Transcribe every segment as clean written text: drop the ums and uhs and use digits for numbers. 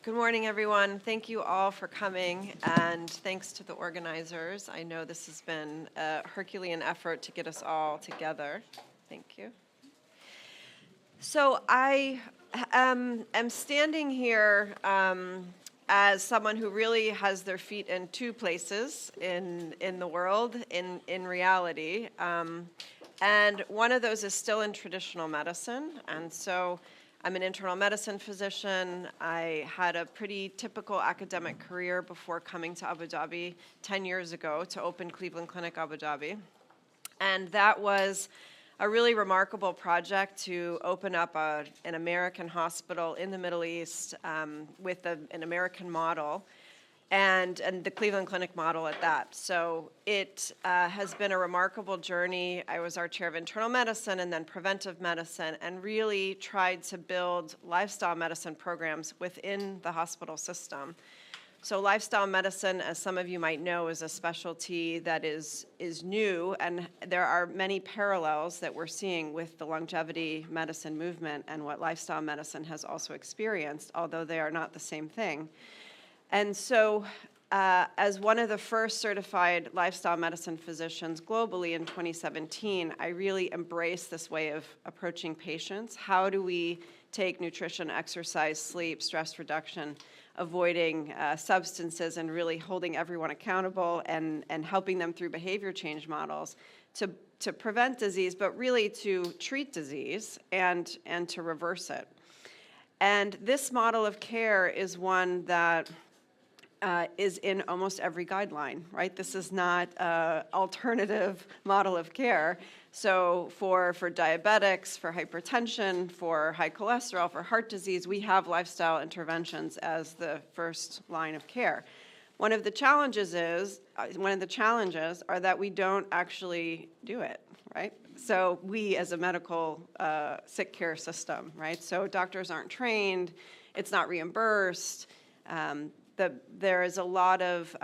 Good morning, everyone. Thank you all for coming, and thanks to the organizers. I know this has been a Herculean effort to get us all together. Thank you. So I am standing here as someone who really has their feet in two places in the world, in reality. And one of those is still in traditional medicine, and so I'm an internal medicine physician. I had a pretty typical academic career before coming to Abu Dhabi 10 years ago to open Cleveland Clinic Abu Dhabi. And that was a really remarkable project to open up an American hospital in the Middle East with an American model. And the Cleveland Clinic model at that. So it has been a remarkable journey. I was our chair of internal medicine and then preventive medicine, and really tried to build lifestyle medicine programs within the hospital system. So lifestyle medicine, as some of you might know, is a specialty that is new, and there are many parallels that we're seeing with the longevity medicine movement and what lifestyle medicine has also experienced, although they are not the same thing. And so as one of the first certified lifestyle medicine physicians globally in 2017, I really embraced this way of approaching patients. How do we take nutrition, exercise, sleep, stress reduction, avoiding substances, and really holding everyone accountable and helping them through behavior change models to prevent disease, but really to treat disease and to reverse it. And this model of care is one that is in almost every guideline, right? This is not an alternative model of care. So for diabetics, for hypertension, for high cholesterol, for heart disease, we have lifestyle interventions as the first line of care. One of the challenges are that we don't actually do it, right? So we as a medical sick care system, right? So doctors aren't trained, it's not reimbursed. There is a lot of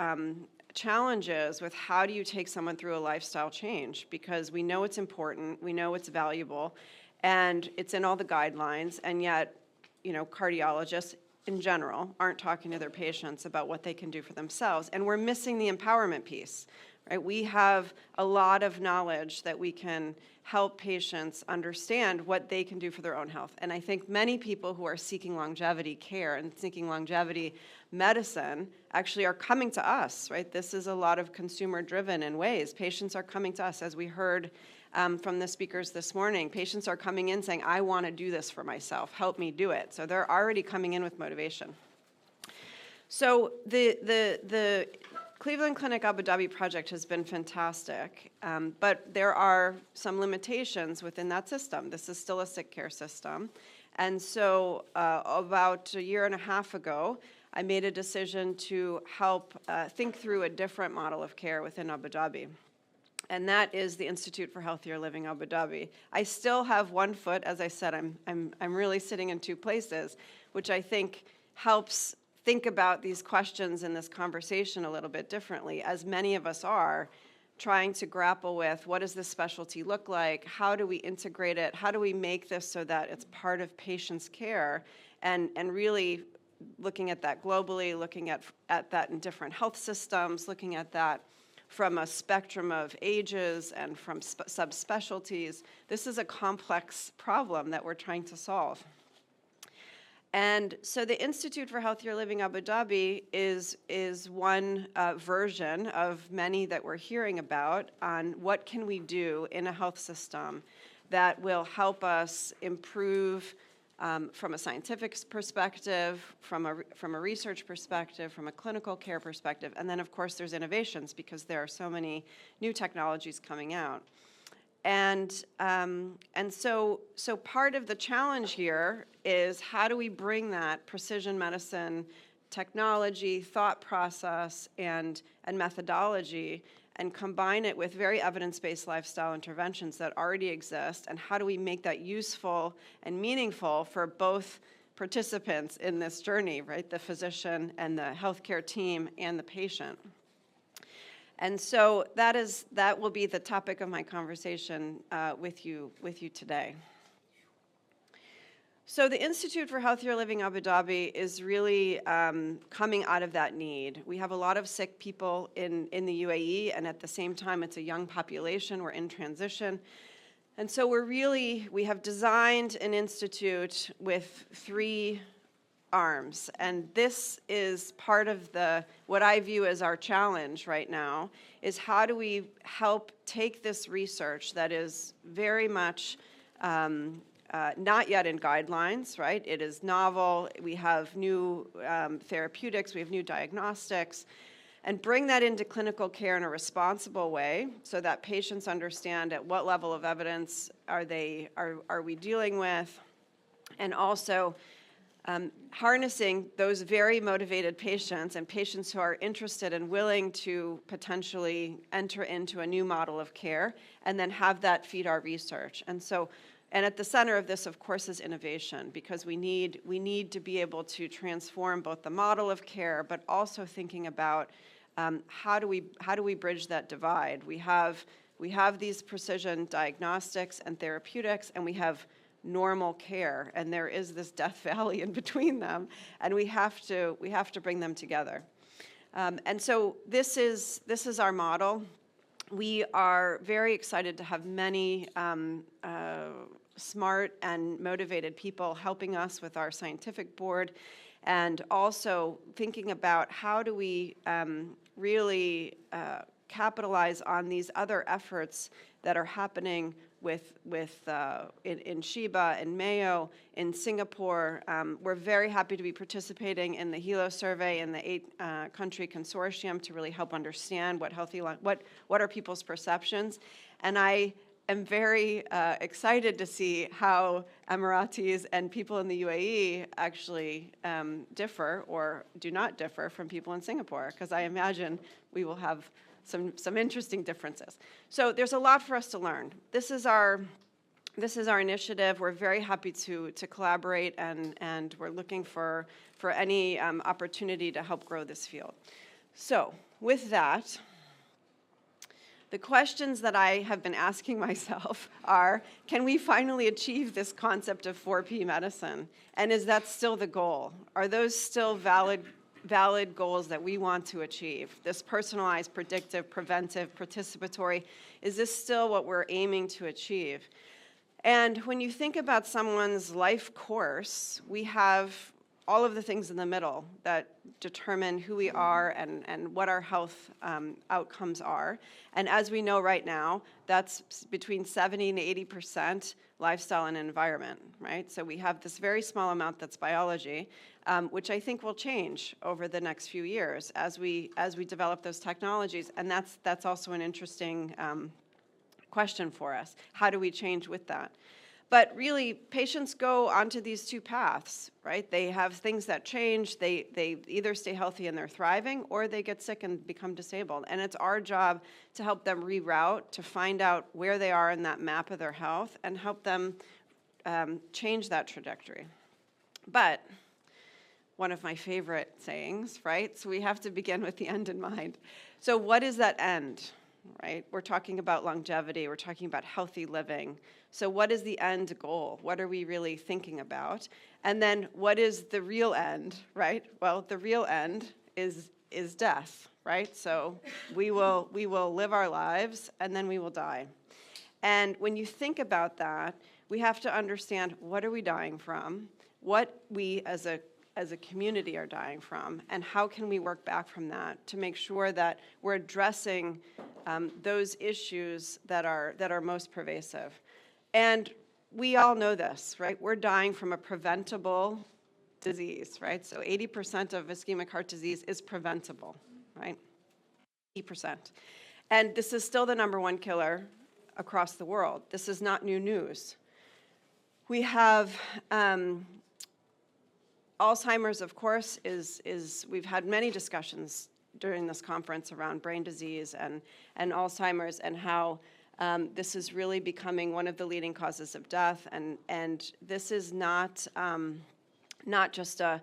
challenges with how do you take someone through a lifestyle change, because we know it's important, we know it's valuable, and it's in all the guidelines, and yet, cardiologists in general aren't talking to their patients about what they can do for themselves, and we're missing the empowerment piece, right? We have a lot of knowledge that we can help patients understand what they can do for their own health. And I think many people who are seeking longevity care and seeking longevity medicine actually are coming to us, right? This is a lot of consumer-driven in ways. Patients are coming to us, as we heard from the speakers this morning. Patients are coming in saying, I want to do this for myself. Help me do it. So they're already coming in with motivation. So the Cleveland Clinic Abu Dhabi project has been fantastic, but there are some limitations within that system. This is still a sick care system. And so about a year and a half ago, I made a decision to help think through a different model of care within Abu Dhabi. And that is the Institute for Healthier Living Abu Dhabi. I still have one foot, as I said, I'm really sitting in two places, which I think helps think about these questions in this conversation a little bit differently, as many of us are trying to grapple with what does this specialty look like, how do we integrate it, how do we make this so that it's part of patients' care, and really looking at that globally, looking at that in different health systems, looking at that from a spectrum of ages and from subspecialties. This is a complex problem that we're trying to solve. And so the Institute for Healthier Living Abu Dhabi is one version of many that we're hearing about on what can we do in a health system that will help us improve from a scientific perspective, from a research perspective, from a clinical care perspective, and then of course there's innovations because there are so many new technologies coming out. And so part of the challenge here is how do we bring that precision medicine technology, thought process, and methodology and combine it with very evidence-based lifestyle interventions that already exist, and how do we make that useful and meaningful for both participants in this journey, right? The physician and the healthcare team and the patient. And so that will be the topic of my conversation with you today. So the Institute for Healthier Living Abu Dhabi is really coming out of that need. We have a lot of sick people in the UAE, and at the same time, it's a young population. We're in transition. And so we have designed an institute with 3 arms. And this is part of what I view as our challenge right now, is how do we help take this research that is very much not yet in guidelines, right? It is novel. We have new therapeutics. We have new diagnostics. And bring that into clinical care in a responsible way so that patients understand at what level of evidence are we dealing with, and also harnessing those very motivated patients and patients who are interested and willing to potentially enter into a new model of care, and then have that feed our research. And at the center of this, of course, is innovation, because we need to be able to transform both the model of care, but also thinking about how do we bridge that divide. We have these precision diagnostics and therapeutics, and we have normal care, and there is this death valley in between them, and we have to bring them together. And so this is our model. We are very excited to have many smart and motivated people helping us with our scientific board, and also thinking about how do we really capitalize on these other efforts that are happening in Sheba, in Mayo, in Singapore. We're very happy to be participating in the HELO survey and the 8-country consortium to really help understand what are people's perceptions. And I am very excited to see how Emiratis and people in the UAE actually differ or do not differ from people in Singapore, because I imagine we will have some interesting differences. So there's a lot for us to learn. This is our initiative. We're very happy to collaborate, and we're looking for any opportunity to help grow this field. So with that, the questions that I have been asking myself are, can we finally achieve this concept of 4P medicine? And is that still the goal? Are those still valid goals that we want to achieve? This personalized, predictive, preventive, participatory, is this still what we're aiming to achieve? And when you think about someone's life course, we have all of the things in the middle that determine who we are and what our health outcomes are. And as we know right now, that's between 70 and 80% lifestyle and environment, right? So we have this very small amount that's biology, which I think will change over the next few years as we develop those technologies. And that's also an interesting question for us. How do we change with that? But really, patients go onto these 2 paths, right? They have things that change. They either stay healthy and they're thriving, or they get sick and become disabled. And it's our job to help them reroute, to find out where they are in that map of their health, and help them change that trajectory. But one of my favorite sayings, right? So we have to begin with the end in mind. So what is that end, right? We're talking about longevity. We're talking about healthy living. So what is the end goal? What are we really thinking about? And then what is the real end, right? Well, the real end is death, right? So we will live our lives, and then we will die. And when you think about that, we have to understand, what are we dying from? What we as a community are dying from, and how can we work back from that to make sure that we're addressing those issues that are most pervasive. And we all know this, right? We're dying from a preventable disease, right? So 80% of ischemic heart disease is preventable, right? 80%. And this is still the -- 1 killer across the world. This is not new news. We have Alzheimer's, of course, we've had many discussions during this conference around brain disease and Alzheimer's, and how this is really becoming one of the leading causes of death. And this is not just a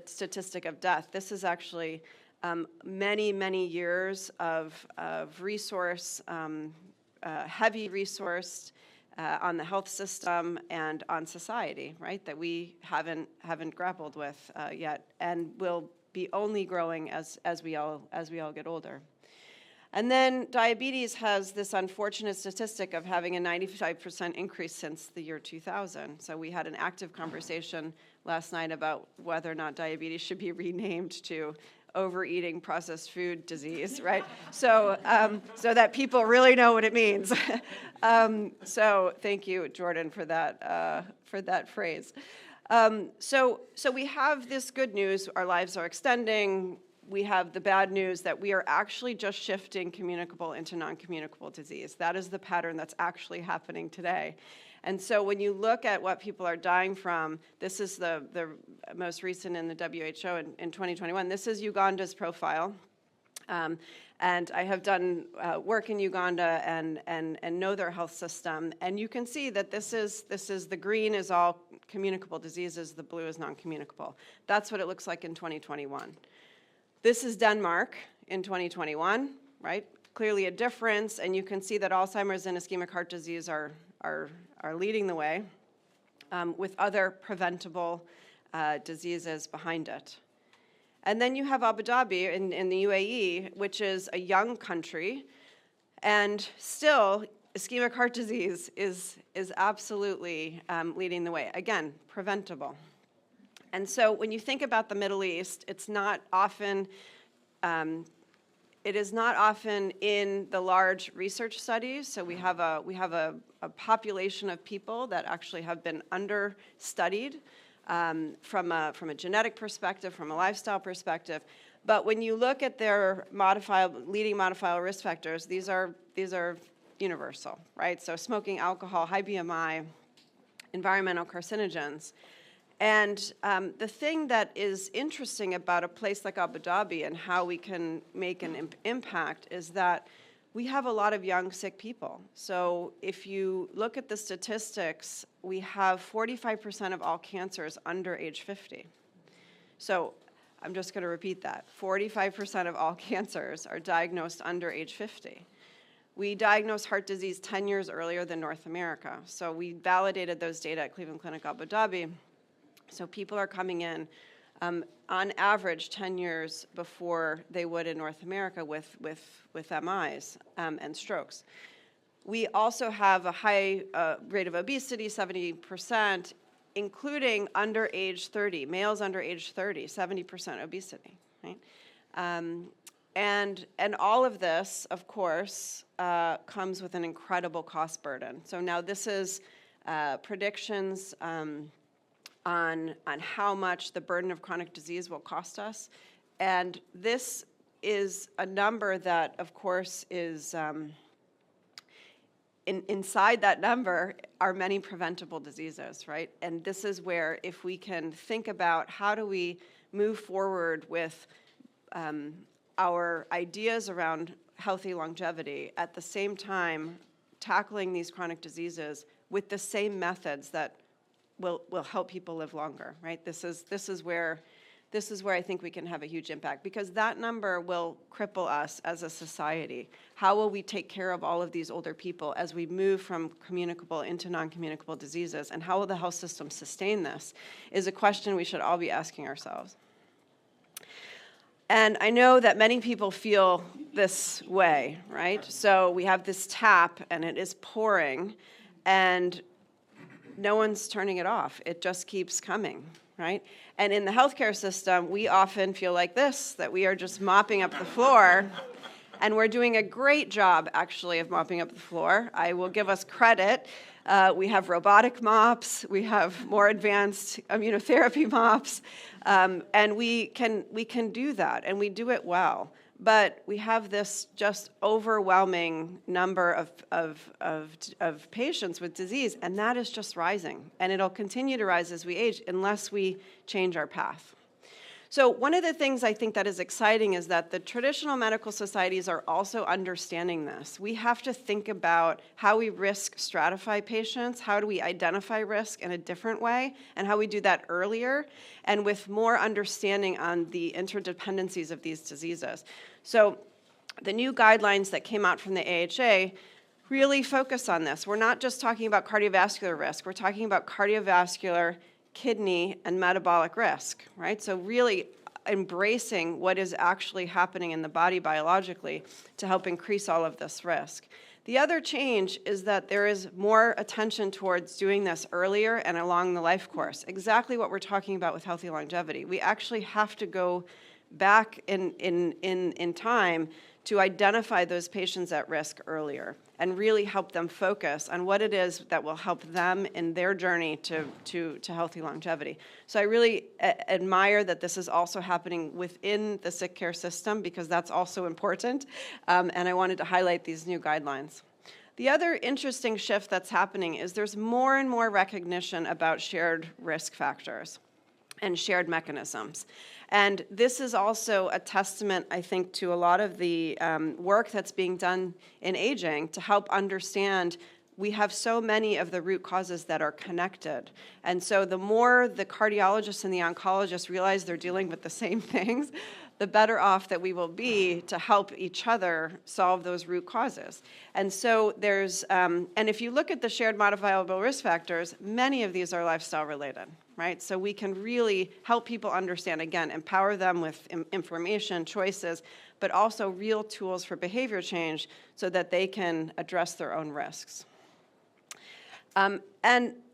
statistic of death. This is actually many years of resource, heavy resourced on the health system and on society, right, that we haven't grappled with yet, and will be only growing as we all get older. And then diabetes has this unfortunate statistic of having a 95% increase since the year 2000. So we had an active conversation last night about whether or not diabetes should be renamed to overeating processed food disease, right? So that people really know what it means. So thank you, Jordan, for that phrase. So we have this good news: our lives are extending. We have the bad news that we are actually just shifting communicable into non-communicable disease. That is the pattern that's actually happening today. And so when you look at what people are dying from, this is the most recent in the WHO in 2021. This is Uganda's profile. And I have done work in Uganda and know their health system. And you can see that this is the green is all communicable diseases, the blue is non-communicable. That's what it looks like in 2021. This is Denmark in 2021, right? Clearly a difference, and you can see that Alzheimer's and ischemic heart disease are leading the way, with other preventable diseases behind it. And then you have Abu Dhabi in the UAE, which is a young country, and still ischemic heart disease is absolutely leading the way. Again, preventable. And so when you think about the Middle East, it is not often in the large research studies. So we have a population of people that actually have been understudied from a genetic perspective, from a lifestyle perspective. But when you look at their leading modifiable risk factors, these are universal, right? So smoking, alcohol, high BMI, environmental carcinogens. And the thing that is interesting about a place like Abu Dhabi and how we can make an impact is that we have a lot of young, sick people. So if you look at the statistics, we have 45% of all cancers under age 50. So I'm just going to repeat that. 45% of all cancers are diagnosed under age 50. We diagnosed heart disease 10 years earlier than North America. So we validated those data at Cleveland Clinic Abu Dhabi. So people are coming in on average 10 years before they would in North America with MIs and strokes. We also have a high rate of obesity, 70%, including under age 30, males under age 30, 70% obesity, right? And all of this, of course, comes with an incredible cost burden. So now this is predictions on how much the burden of chronic disease will cost us. And this is a number that, of course, is inside that number are many preventable diseases, right? And this is where if we can think about how do we move forward with our ideas around healthy longevity, at the same time tackling these chronic diseases with the same methods that will help people live longer, right? This is where I think we can have a huge impact, because that number will cripple us as a society. How will we take care of all of these older people as we move from communicable into non-communicable diseases, and how will the health system sustain this is a question we should all be asking ourselves. And I know that many people feel this way, right? So we have this tap and it is pouring and no one's turning it off. It just keeps coming, right? And in the healthcare system, we often feel like this, that we are just mopping up the floor, and we're doing a great job, actually, of mopping up the floor. I will give us credit. We have robotic mops, we have more advanced immunotherapy mops, and we can do that, and we do it well. But we have this just overwhelming number of patients with disease, and that is just rising. And it'll continue to rise as we age unless we change our path. So one of the things I think that is exciting is that the traditional medical societies are also understanding this. We have to think about how we risk stratify patients, how do we identify risk in a different way, and how we do that earlier, and with more understanding on the interdependencies of these diseases. So the new guidelines that came out from the AHA really focus on this. We're not just talking about cardiovascular risk. We're talking about cardiovascular, kidney, and metabolic risk, right? So really embracing what is actually happening in the body biologically to help increase all of this risk. The other change is that there is more attention towards doing this earlier and along the life course, exactly what we're talking about with healthy longevity. We actually have to go back in time to identify those patients at risk earlier and really help them focus on what it is that will help them in their journey to healthy longevity. So I really admire that this is also happening within the sick care system, because that's also important, and I wanted to highlight these new guidelines. The other interesting shift that's happening is there's more and more recognition about shared risk factors and shared mechanisms. And this is also a testament, I think, to a lot of the work that's being done in aging to help understand we have so many of the root causes that are connected. And so the more the cardiologists and the oncologists realize they're dealing with the same things, the better off that we will be to help each other solve those root causes. And so there's, and if you look at the shared modifiable risk factors, many of these are lifestyle related, right? So we can really help people understand, again, empower them with information, choices, but also real tools for behavior change so that they can address their own risks.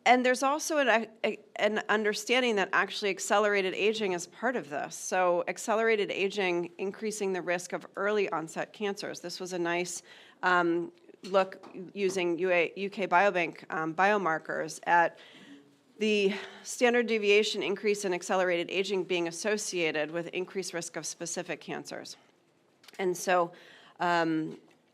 And there's also an understanding that actually accelerated aging is part of this. So accelerated aging, increasing the risk of early onset cancers. This was a nice look using UK Biobank biomarkers at the standard deviation increase in accelerated aging being associated with increased risk of specific cancers. And so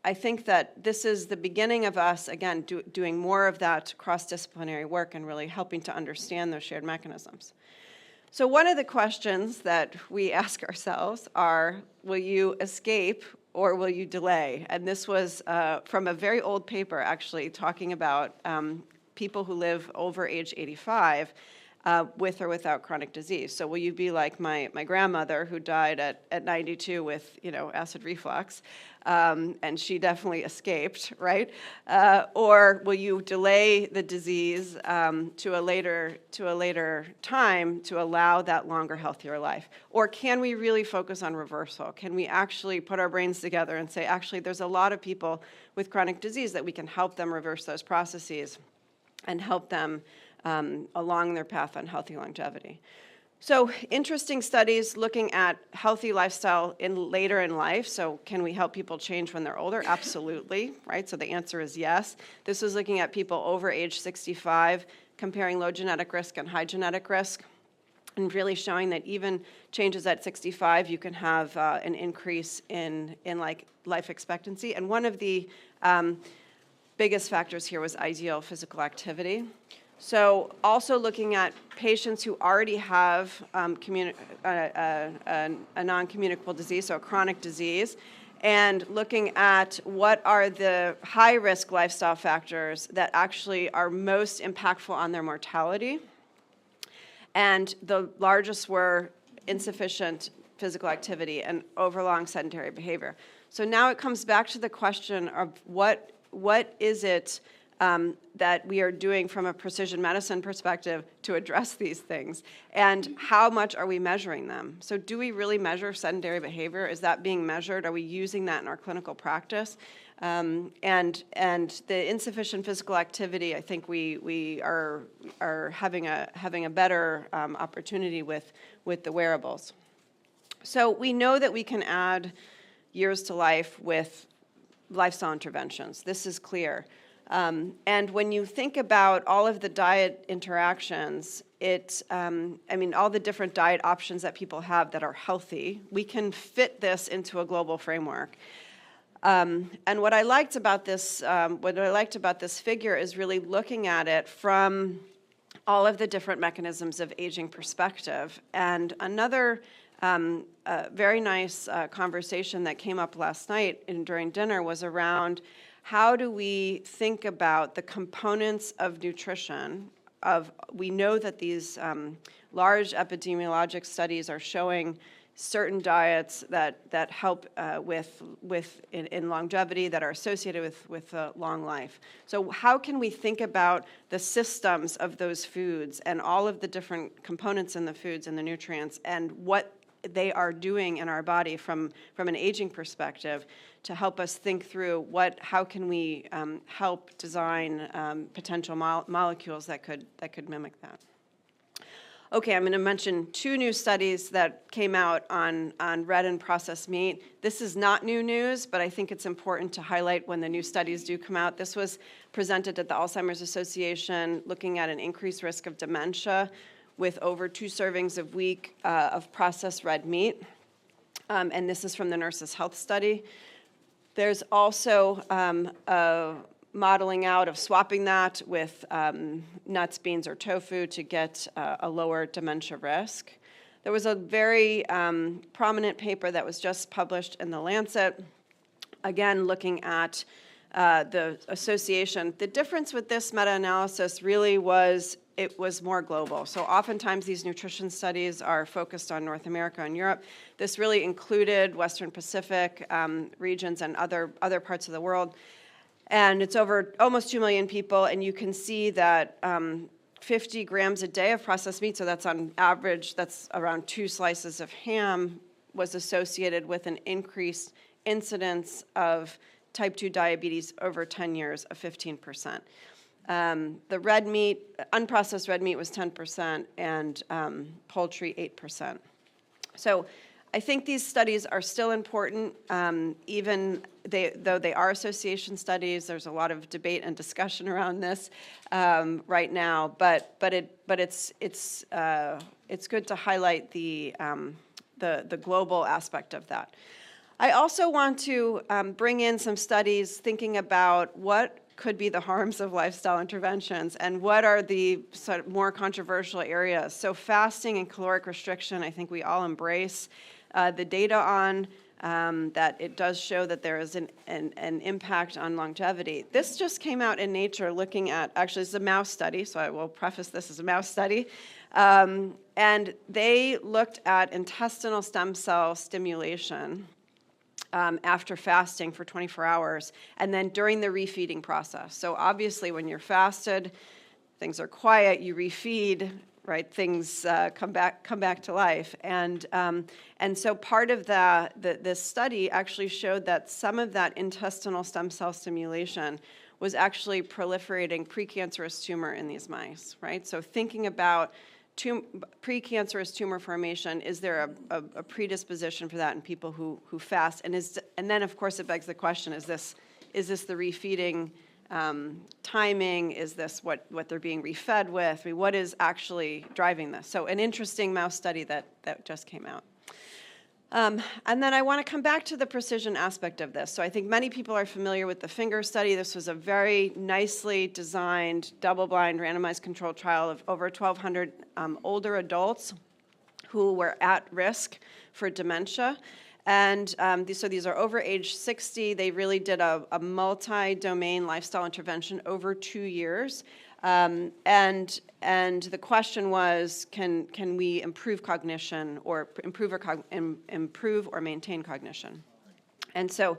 I think that this is the beginning of us, again, doing more of that cross-disciplinary work and really helping to understand those shared mechanisms. So one of the questions that we ask ourselves are, will you escape or will you delay? And this was from a very old paper, actually, talking about people who live over age 85 with or without chronic disease. So will you be like my grandmother, who died at 92 with acid reflux, and she definitely escaped, right? Or will you delay the disease to a later time to allow that longer, healthier life? Or can we really focus on reversal? Can we actually put our brains together and say, actually, there's a lot of people with chronic disease that we can help them reverse those processes and help them along their path on healthy longevity. So interesting studies looking at healthy lifestyle later in life. So can we help people change when they're older? Absolutely, right? So the answer is yes. This is looking at people over age 65, comparing low genetic risk and high genetic risk, and really showing that even changes at 65, you can have an increase in like life expectancy. And one of the biggest factors here was ideal physical activity. So also looking at patients who already have a non-communicable disease, so a chronic disease, and looking at what are the high-risk lifestyle factors that actually are most impactful on their mortality. And the largest were insufficient physical activity and overlong sedentary behavior. So now it comes back to the question of what is it that we are doing from a precision medicine perspective to address these things, and how much are we measuring them? So do we really measure sedentary behavior? Is that being measured? Are we using that in our clinical practice? And the insufficient physical activity, I think we are having a better opportunity with the wearables. So we know that we can add years to life with lifestyle interventions. This is clear. And when you think about all of the diet interactions, all the different diet options that people have that are healthy, we can fit this into a global framework. And what I liked about this figure is really looking at it from all of the different mechanisms of aging perspective. And another very nice conversation that came up last night during dinner was around how do we think about the components of nutrition. We know that these large epidemiologic studies are showing certain diets that help in longevity, that are associated with a long life. So how can we think about the systems of those foods and all of the different components in the foods and the nutrients and what they are doing in our body from an aging perspective to help us think through how can we help design potential molecules that could mimic that. Okay, I'm going to mention 2 new studies that came out on red and processed meat. This is not new news, but I think it's important to highlight when the new studies do come out. This was presented at the Alzheimer's Association looking at an increased risk of dementia with over 2 servings a week of processed red meat. And this is from the Nurses' Health Study. There's also a modeling out of swapping that with nuts, beans, or tofu to get a lower dementia risk. There was a very prominent paper that was just published in The Lancet, again looking at the association. The difference with this meta-analysis really was it was more global. So oftentimes these nutrition studies are focused on North America and Europe. This really included Western Pacific regions and other parts of the world. And it's over almost 2 million people, and you can see that 50 grams a day of processed meat, so that's on average, that's around 2 slices of ham, was associated with an increased incidence of type 2 diabetes over 10 years of 15%. The red meat, unprocessed red meat was 10%, and poultry 8%. So I think these studies are still important, even though they are association studies. There's a lot of debate and discussion around this right now, but it's good to highlight the global aspect of that. I also want to bring in some studies thinking about what could be the harms of lifestyle interventions and what are the sort of more controversial areas. So fasting and caloric restriction, I think we all embrace. The data on that it does show that there is an impact on longevity. This just came out in Nature looking at, actually it's a mouse study, so I will preface this as a mouse study, and they looked at intestinal stem cell stimulation after fasting for 24 hours, and then during the refeeding process. So obviously when you're fasted, things are quiet, you refeed, right? Things come back to life, and so part of this study actually showed that some of that intestinal stem cell stimulation was actually proliferating precancerous tumor in these mice, right? So thinking about precancerous tumor formation, is there a predisposition for that in people who fast? And then of course it begs the question: is this the refeeding timing? Is this what they're being refed with? I mean, what is actually driving this? So an interesting mouse study that just came out. And then I want to come back to the precision aspect of this. So I think many people are familiar with the FINGER study. This was a very nicely designed, double-blind, randomized controlled trial of over 1,200 older adults who were at risk for dementia. And so these are over age 60. They really did a multi-domain lifestyle intervention over 2 years. And the question was, can we improve cognition or improve or maintain cognition? And so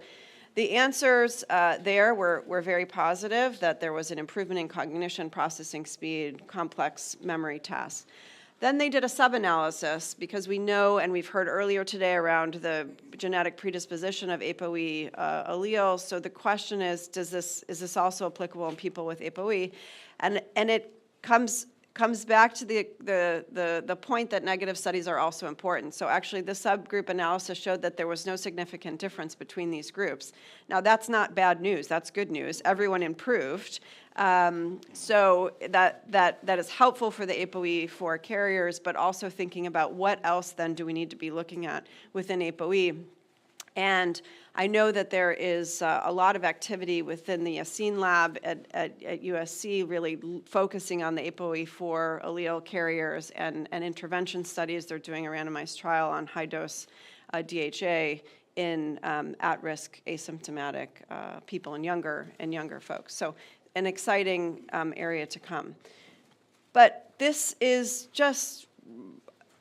the answers there were very positive, that there was an improvement in cognition, processing speed, complex memory tasks. Then they did a sub-analysis, because we know, and we've heard earlier today around the genetic predisposition of ApoE alleles. So the question is this also applicable in people with ApoE? And it comes back to the point that negative studies are also important. So actually the subgroup analysis showed that there was no significant difference between these groups. Now that's not bad news, that's good news. Everyone improved. So that is helpful for the ApoE4 carriers, but also thinking about what else then do we need to be looking at within ApoE. And I know that there is a lot of activity within the Yassine lab at USC, really focusing on the ApoE4 allele carriers and intervention studies. They're doing a randomized trial on high-dose DHA in at-risk asymptomatic people and younger folks. So an exciting area to come. But this is just,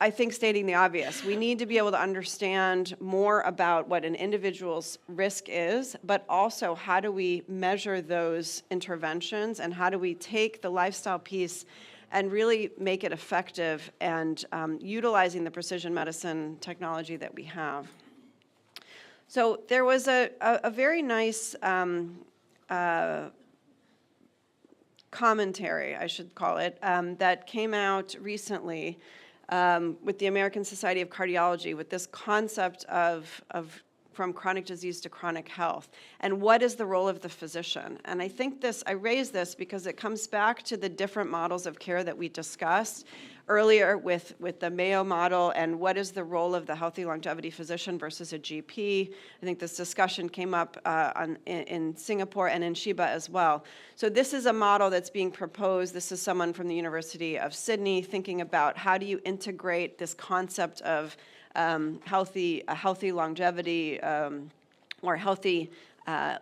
I think stating the obvious. We need to be able to understand more about what an individual's risk is, but also how do we measure those interventions and how do we take the lifestyle piece and really make it effective and utilizing the precision medicine technology that we have. So there was a very nice commentary, I should call it, that came out recently with the American Society of Cardiology with this concept of from chronic disease to chronic health, and what is the role of the physician. And I think I raise this because it comes back to the different models of care that we discussed earlier with the Mayo model and what is the role of the healthy longevity physician versus a GP. I think this discussion came up in Singapore and in Sheba as well. So this is a model that's being proposed. This is someone from the University of Sydney thinking about how do you integrate this concept of healthy longevity or healthy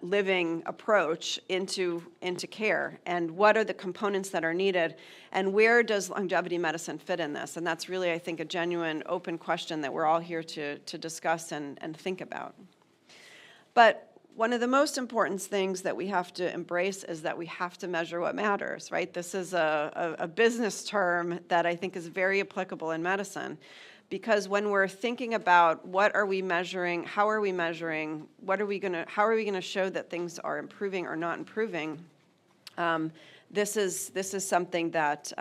living approach into care, and what are the components that are needed, and where does longevity medicine fit in this? And that's really, I think, a genuine open question that we're all here to discuss and think about. But one of the most important things that we have to embrace is that we have to measure what matters, right? This is a business term that I think is very applicable in medicine. Because when we're thinking about what are we measuring, how are we measuring, how are we going to show that things are improving or not improving, this is something that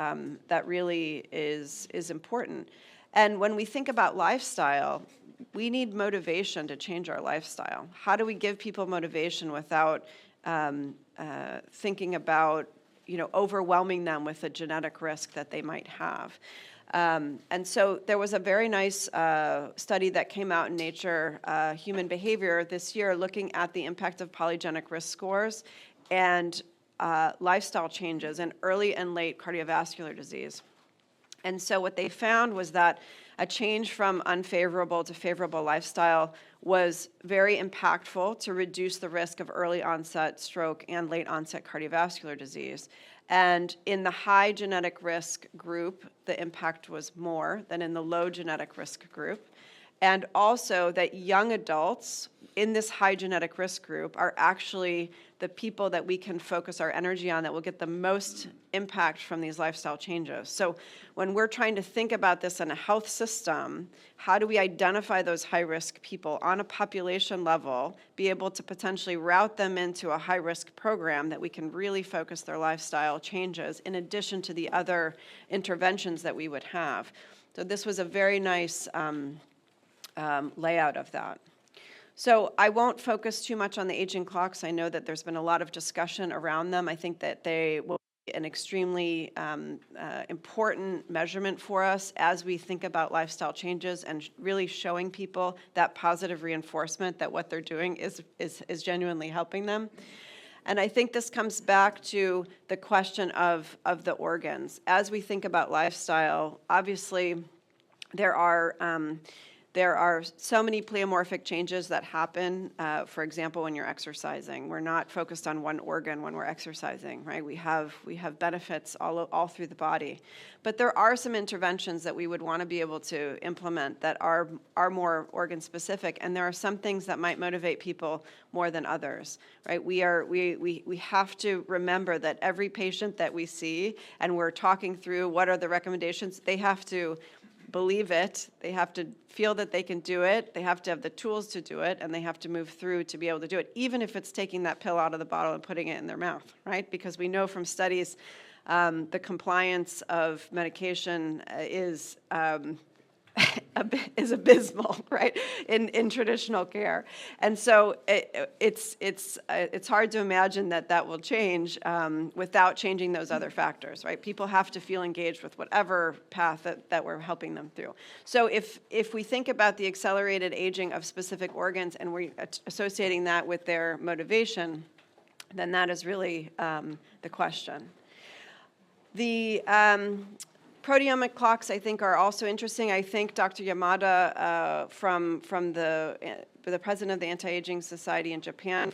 that really is important. And when we think about lifestyle, we need motivation to change our lifestyle. How do we give people motivation without thinking about overwhelming them with a genetic risk that they might have? And so there was a very nice study that came out in Nature Human Behavior this year looking at the impact of polygenic risk scores and lifestyle changes in early and late cardiovascular disease. And so what they found was that a change from unfavorable to favorable lifestyle was very impactful to reduce the risk of early onset stroke and late onset cardiovascular disease. And in the high genetic risk group, the impact was more than in the low genetic risk group. And also that young adults in this high genetic risk group are actually the people that we can focus our energy on that will get the most impact from these lifestyle changes. So when we're trying to think about this in a health system, how do we identify those high-risk people on a population level, be able to potentially route them into a high-risk program that we can really focus their lifestyle changes in addition to the other interventions that we would have. So this was a very nice layout of that. So I won't focus too much on the aging clocks. I know that there's been a lot of discussion around them. I think that they will be an extremely important measurement for us as we think about lifestyle changes and really showing people that positive reinforcement that what they're doing is genuinely helping them. And I think this comes back to the question of the organs. As we think about lifestyle, obviously there are so many pleomorphic changes that happen, for example, when you're exercising. We're not focused on one organ when we're exercising, right? We have benefits all through the body. But there are some interventions that we would want to be able to implement that are more organ-specific, and there are some things that might motivate people more than others, right? We have to remember that every patient that we see, and we're talking through what are the recommendations, they have to believe it, they have to feel that they can do it, they have to have the tools to do it, and they have to move through to be able to do it, even if it's taking that pill out of the bottle and putting it in their mouth, right? Because we know from studies the compliance of medication is abysmal, right, in traditional care. And so it's hard to imagine that will change without changing those other factors, right? People have to feel engaged with whatever path that we're helping them through. So if we think about the accelerated aging of specific organs and we're associating that with their motivation, then that is really the question. The proteomic clocks, I think, are also interesting. I think Dr. Yamada from the president of the Anti-Aging Society in Japan,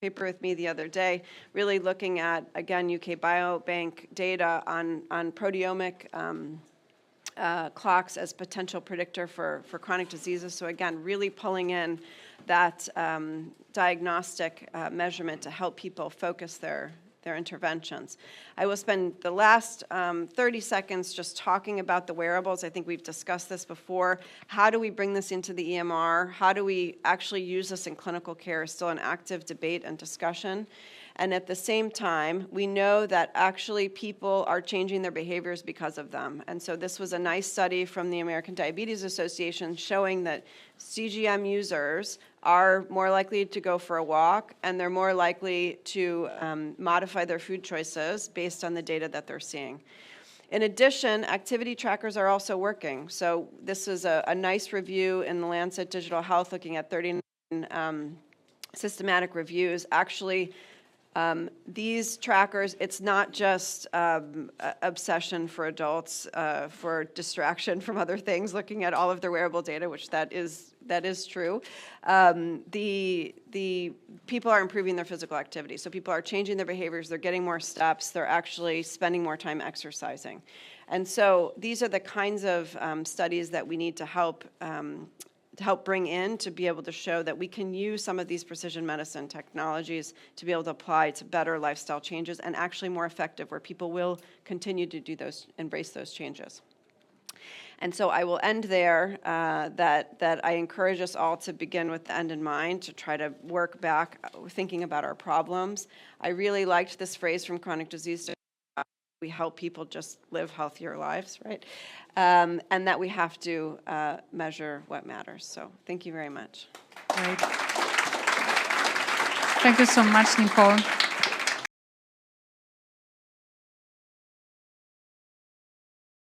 paper with me the other day, really looking at, again, UK Biobank data on proteomic clocks as potential predictor for chronic diseases. So again, really pulling in that diagnostic measurement to help people focus their interventions. I will spend the last 30 seconds just talking about the wearables. I think we've discussed this before. How do we bring this into the EMR? How do we actually use this in clinical care is still an active debate and discussion. And at the same time, we know that actually people are changing their behaviors because of them. And so this was a nice study from the American Diabetes Association showing that CGM users are more likely to go for a walk, and they're more likely to modify their food choices based on the data that they're seeing. In addition, activity trackers are also working. So this is a nice review in the Lancet Digital Health looking at 39 systematic reviews. Actually, these trackers, it's not just obsession for adults for distraction from other things, looking at all of their wearable data, which that is true. The people are improving their physical activity. So people are changing their behaviors, they're getting more steps, they're actually spending more time exercising. And so these are the kinds of studies that we need to help bring in to be able to show that we can use some of these precision medicine technologies to be able to apply to better lifestyle changes and actually more effective, where people will continue to do those, embrace those changes. And so I will end there, that I encourage us all to begin with the end in mind, to try to work back, thinking about our problems. I really liked this phrase from Chronic Disease: we help people just live healthier lives, right? And that we have to measure what matters. So thank you very much. Great. Thank you so much, Nicole.